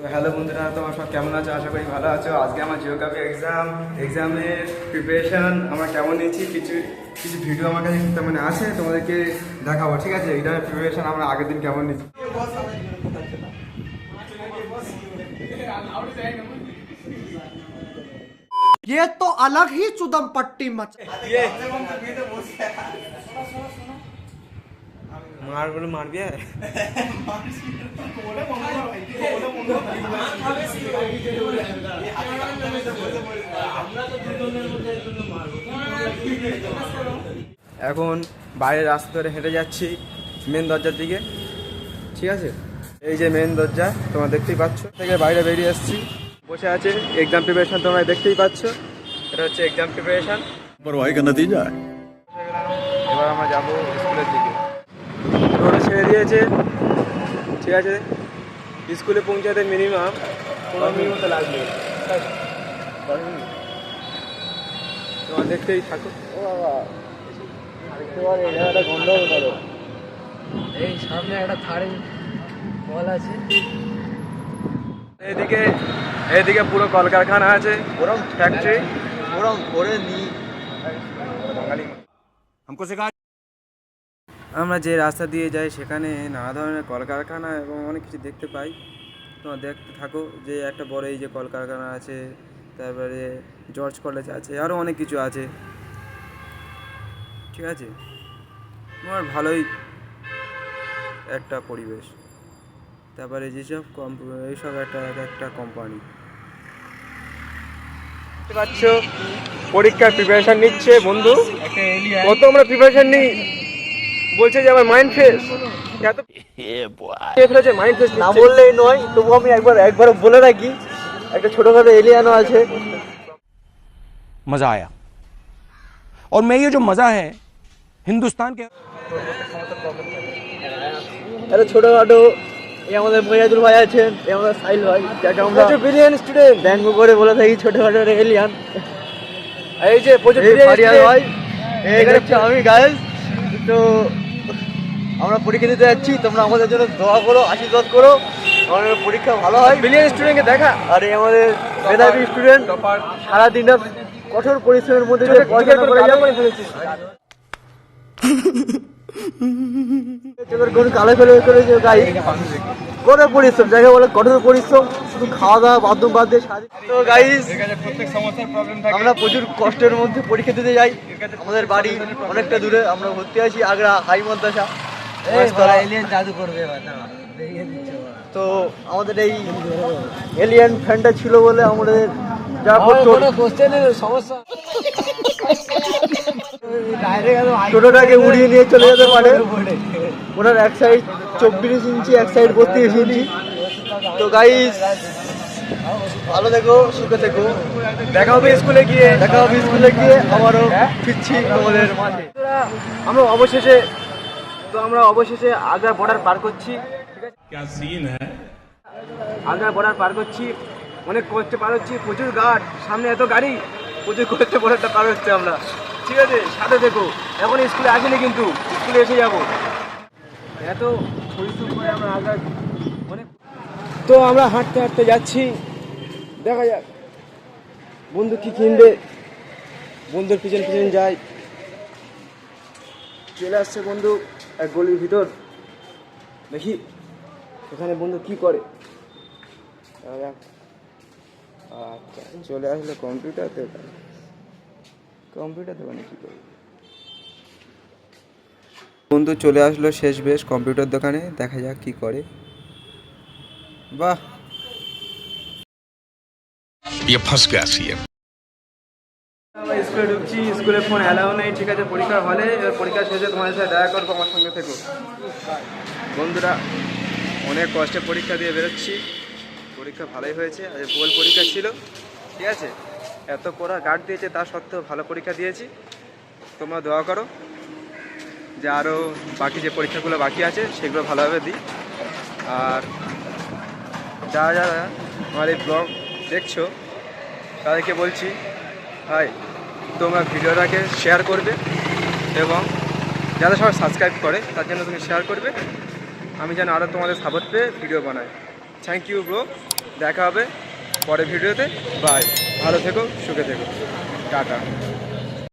তো হ্যালো বন্ধুরা, তোমার সব কেমন আছো? আশা করি ভালো আছো। আজকে আমার জিওগ্রাফি এক্সামের প্রিপারেশন আমরা কেমন নিয়েছি কিছু কিছু ভিডিও আমার কাছে মানে আছে, তোমাদেরকে দেখাবো। ঠিক আছে, এটার প্রিপারেশন আমরা আগের দিন কেমন নিয়েছি। ये तो अलग ही चुदम पट्टी मच মার বলে মারবি এখন বাইরের রাস্তা ধরে হেঁটে যাচ্ছি মেন দরজার দিকে। ঠিক আছে, এই যে মেন দরজা তোমরা দেখতেই পাচ্ছ, থেকে বাইরে বেরিয়ে এসেছি, বসে আছে এক্সাম প্রিপারেশন, তোমরা দেখতেই পাচ্ছ। এটা হচ্ছে এক্সাম প্রিপারেশন, परवाही का नतीजा है। এবার আমরা যাবো স্কুলের দিকে। রোড ছেড়ে দিয়েছে। ঠিক আছে, স্কুলে পৌঁছাতে মিনিমাম 15 মিনিট মতো লাগবে। তোমার দেখতেই থাকো। ও বাবা, দেখতে পারে এটা গন্ডগোল করো। এই সামনে একটা থার্ড কল আছে। এদিকে পুরো কলকারখানা আছে, ফ্যাক্টরি। আমরা যে রাস্তা দিয়ে যাই সেখানে নানা ধরনের কলকারখানা এবং অনেক কিছু দেখতে পাই। তোমরা দেখতে থাকো যে একটা বড় এই যে কলকারখানা আছে, তারপরে জর্জ কলেজ আছে, আরও অনেক কিছু আছে। ঠিক আছে, তোমার ভালোই একটা পরিবেশ। তারপরে যেসব এইসব একটা কোম্পানি দেখতে পাচ্ছ, পরীক্ষার প্রিপারেশন নিচ্ছে বন্ধু। কত আমরা প্রিপারেশন নিই, বলছে যে আমার মাইন্ড ফ্রেশ। এত ফেলেছে মাইন্ড ফ্রেশ না বললেই নয়, তবু আমি একবার বলে রাখি, একটা ছোটখাটো এলিয়ানও আছে। मज़ा आया और मैं ये जो मज़ा है हिंदुस्तान के একটা ছোটখাটো এই আমাদের মহিয়াদুল ভাই আছেন, এই আমাদের সাইল ভাই, যাকে আমরা ব্রিলিয়ান্ট স্টুডেন্ট ব্যঙ্গ করে বলে থাকি ছোটখাটো এলিয়ান। এই যে প্রচুর ফারিয়াল ভাই, এখানে হচ্ছে আমি গাইস। তো আমরা পরীক্ষা দিতে যাচ্ছি, তোমরা আমাদের জন্য দোয়া করো, আশীর্বাদ করো, আমাদের পরীক্ষা ভালো হয়। ব্রিলিয়ান্ট স্টুডেন্টকে দেখা। আর এই আমাদের মেধাবী স্টুডেন্ট সারাদিনটা কঠোর পরিশ্রমের মধ্যে দিয়ে পড়াশোনা করে যায়। কোন কালো করে গাই কঠোর পরিশ্রম, যাকে বলে কঠোর পরিশ্রম, শুধু খাওয়া দাওয়া বাথরুম বাদ দিয়ে সারাদিন। তো গাইস, প্রত্যেক সমস্যার প্রবলেম থাকে। আমরা প্রচুর কষ্টের মধ্যে পরীক্ষা দিতে যাই। আমাদের বাড়ি অনেকটা দূরে, আমরা ভর্তি আছি আগ্রা হাই মাদ্রাসা। জাদু করবে তো আমাদের এই এলিয়ান ফ্যানটা ছিল বলে আমাদের যা সমস্যা টোটোটাকে উড়িয়ে নিয়ে চলে যেতে পারে। ওনার এক সাইড 24 ইঞ্চি, এক সাইড 32 ইঞ্চি। তো গাইস, ভালো থেকো, সুখে থেকো, দেখা হবে স্কুলে গিয়ে। আবারও ফিরছি তোমাদের মাঝে। আমরা অবশেষে আগ্রা বর্ডার পার করছি। ঠিক আছে, আগ্রা বর্ডার পার করছি, অনেক কষ্টে পার হচ্ছি, প্রচুর গার্ড, সামনে এত গাড়ি, প্রচুর কষ্টে বর্ডারটা পার হচ্ছে আমরা। ঠিক আছে, সাথে দেখো। এখন স্কুলে আসিনি, কিন্তু স্কুলে এসে যাব। এত পরিশ্রম করে আমরা আগ্রা অনেক। তো আমরা হাঁটতে হাঁটতে যাচ্ছি, দেখা যাক বন্ধু কি কিনবে। বন্ধুর পিছন পিছন যাই, চলে আসছে বন্ধু এক গলির ভিতর। দেখি এখানে বন্ধু কি করে। আচ্ছা, চলে আসলো কম্পিউটার দোকানে কি করে। বন্ধু চলে আসলো শেষ বেশ কম্পিউটার দোকানে, দেখা যাক কি করে। বাহ, ये फंस गया सी है। স্কুলে ঢুকছি, স্কুলে ফোন অ্যালাউ নেই। ঠিক আছে, পরীক্ষার হলে, এবার পরীক্ষা শেষে তোমাদের সাথে দেখা করবো, আমার সঙ্গে থেকো। বন্ধুরা, অনেক কষ্টে পরীক্ষা দিয়ে বেরোচ্ছি। পরীক্ষা ভালোই হয়েছে, আজ বোর্ড পরীক্ষা ছিল। ঠিক আছে, এত কড়া গার্ড দিয়েছে, তা সত্ত্বেও ভালো পরীক্ষা দিয়েছি। তোমরা দোয়া করো যে আরও বাকি যে পরীক্ষাগুলো বাকি আছে সেগুলো ভালোভাবে দিই। আর যারা যারা আমার এই ব্লগ দেখছো তাদেরকে বলছি, ভাই তোমরা ভিডিওটাকে শেয়ার করবে, এবং যারা সবাই সাবস্ক্রাইব করে তার জন্য তুমি শেয়ার করবে। আমি যেন আরও তোমাদের সাপোর্ট পেয়ে ভিডিও বানাই। Thank you bro. দেখা হবে পরের ভিডিওতে। বাই, ভালো থেকো, সুখে থেকো, টাটা।